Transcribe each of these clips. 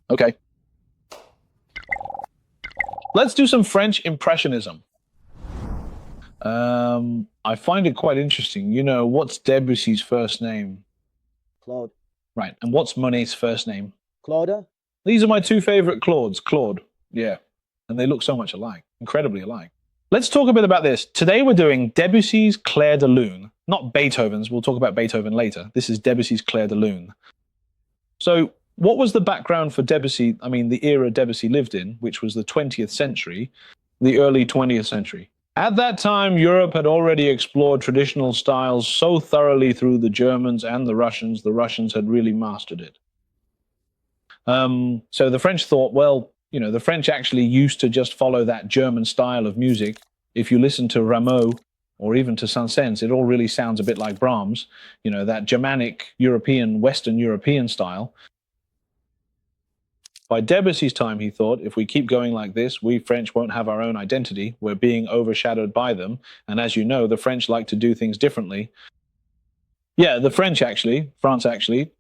Okay. Let's do some French Impressionism. I find it quite interesting. You know, what's Debussy's first name? Claude. Right. And what's Monet's first name? Claude. These are my two favorite Claudes. Claude. Yeah. And they look so much alike. Incredibly alike. Let's talk a bit about this. Today we're doing Debussy's Clair de Lune. Not Beethoven's. We'll talk about Beethoven later. This is Debussy's Clair de Lune. So what was the background for Debussy? I mean, the era Debussy lived in, which was the 20th century, the early 20th century. At that time, Europe had already explored traditional styles so thoroughly through the Germans and the Russians had really mastered it. So the French thought, well, you know, the French actually used to just follow that German style of music. If you listen to Rameau or even to Saint-Saëns, it all really sounds a bit like Brahms, you know, that Germanic European, Western European style. By Debussy's time, he thought, if we keep going like this, we French won't have our own identity. We're being overshadowed by them. And as you know, the French like to do things differently. Yeah, the French actually, France actually.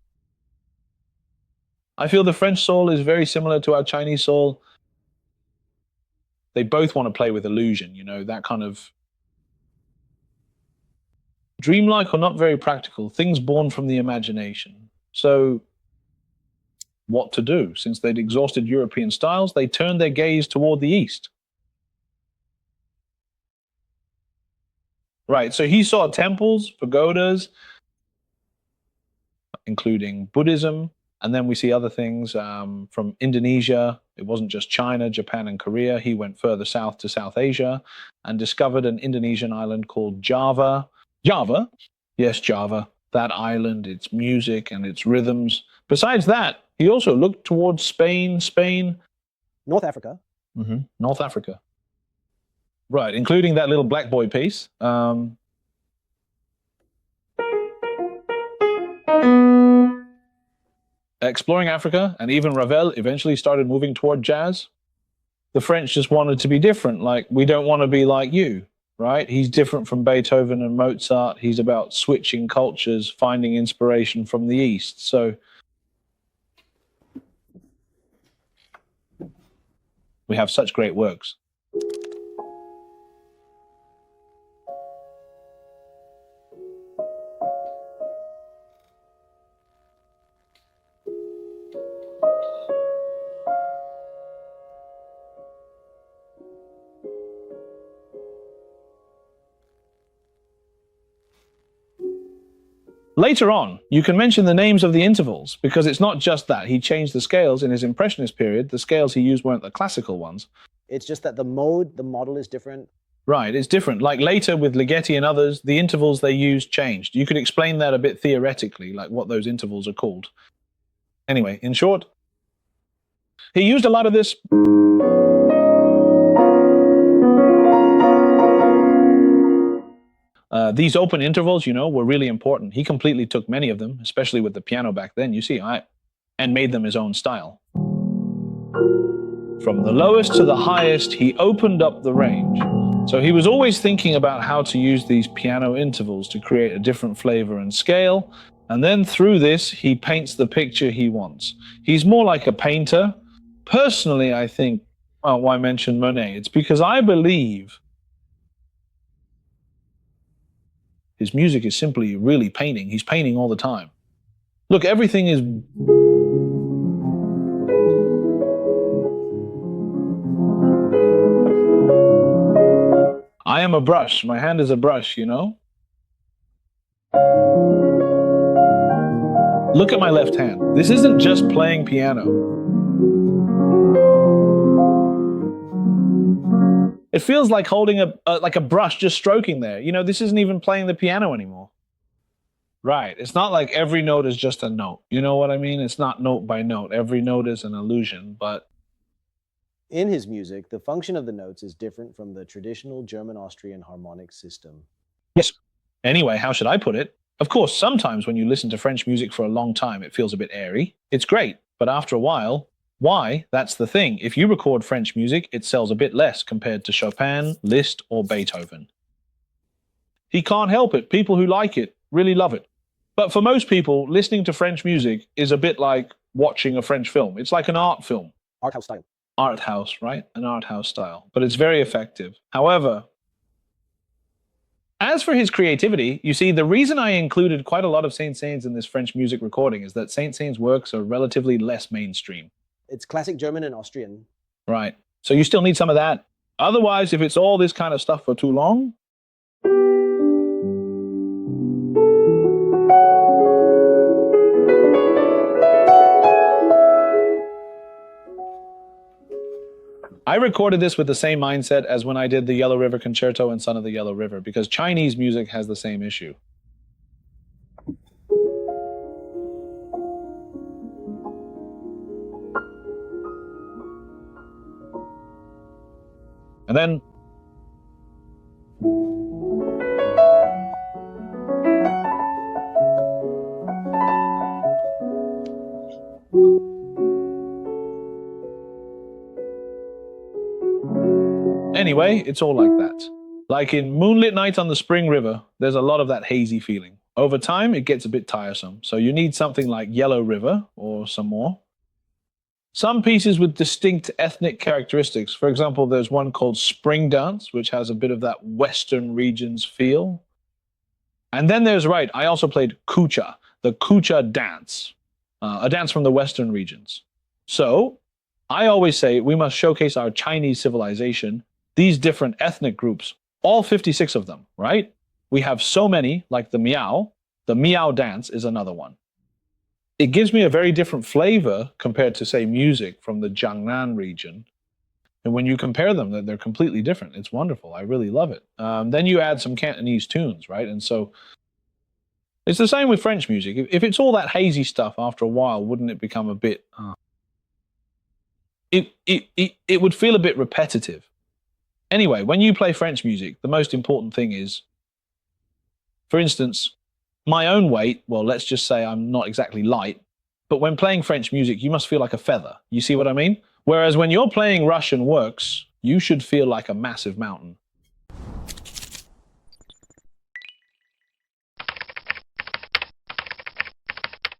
I feel the French soul is very similar to our Chinese soul. They both want to play with illusion, you know, that kind of dreamlike or not very practical, things born from the imagination. So what to do? Since they'd exhausted European styles, they turned their gaze toward the East. Right, so he saw temples, pagodas, including Buddhism, and then we see other things from Indonesia. It wasn't just China, Japan, and Korea. He went further south to South Asia and discovered an Indonesian island called Java. Java? Yes, Java. That island, its music and its rhythms. Besides that, he also looked towards Spain. North Africa. North Africa. Right, including that little black boy piece. Exploring Africa, and even Ravel eventually started moving toward jazz. The French just wanted to be different, like, we don't want to be like you, right? He's different from Beethoven and Mozart. He's about switching cultures, finding inspiration from the East. So we have such great works. Later on, you can mention the names of the intervals, because it's not just that. He changed the scales in his Impressionist period. The scales he used weren't the classical ones. It's just that the model is different. Right, it's different. Like later with Ligeti and others, the intervals they used changed. You could explain that a bit theoretically, like what those intervals are called. Anyway, in short, he used a lot of this. These open intervals, you know, were really important. He completely took many of them, especially with the piano back then, you see, and made them his own style. From the lowest to the highest, he opened up the range. So he was always thinking about how to use these piano intervals to create a different flavor and scale. And then through this, he paints the picture he wants. He's more like a painter. Personally, I think, well, why mention Monet? It's because I believe his music is simply really painting. He's painting all the time. Look, everything is... I am a brush. My hand is a brush, you know? Look at my left hand. This isn't just playing piano. It feels like holding a brush, just stroking there. You know, this isn't even playing the piano anymore. Right. It's not like every note is just a note. You know what I mean? It's not note by note. Every note is an illusion, but... In his music, the function of the notes is different from the traditional German-Austrian harmonic system. Yes. Anyway, how should I put it? Of course, sometimes when you listen to French music for a long time, it feels a bit airy. It's great, but after a while, Why? That's the thing. If you record French music, it sells a bit less compared to Chopin, Liszt, or Beethoven. He can't help it. People who like it really love it. But for most people, listening to French music is a bit like watching a French film. It's like an art film. Art house style. Art house, right? An art house style. But it's very effective. However, as for his creativity, you see, the reason I included quite a lot of Saint-Saëns in this French music recording is that Saint-Saëns' works are relatively less mainstream. It's classic German and Austrian. Right. So you still need some of that. Otherwise, if it's all this kind of stuff for too long, I recorded this with the same mindset as when I did the Yellow River Concerto and Son of the Yellow River, because Chinese music has the same issue. And then anyway, it's all like that. Like in Moonlit Night on the Spring River, there's a lot of that hazy feeling. Over time, it gets a bit tiresome. So you need something like Yellow River or some more. Some pieces with distinct ethnic characteristics. For example, there's one called Spring Dance, which has a bit of that Western regions feel. And then there's, right, I also played Kucha, the Kucha dance, a dance from the Western regions. So I always say we must showcase our Chinese civilization, these different ethnic groups, all 56 of them, right? We have so many, like the Miao. The Miao dance is another one. It gives me a very different flavor compared to, say, music from the Jiangnan region. And when you compare them, they're completely different. It's wonderful. I really love it. Then you add some Cantonese tunes, right? And so it's the same with French music. If it's all that hazy stuff, after a while, wouldn't it become a bit... It would feel a bit repetitive. Anyway, when you play French music, the most important thing is, for instance, my own weight, well, let's just say I'm not exactly light, but when playing French music, you must feel like a feather. You see what I mean? Whereas when you're playing Russian works, you should feel like a massive mountain.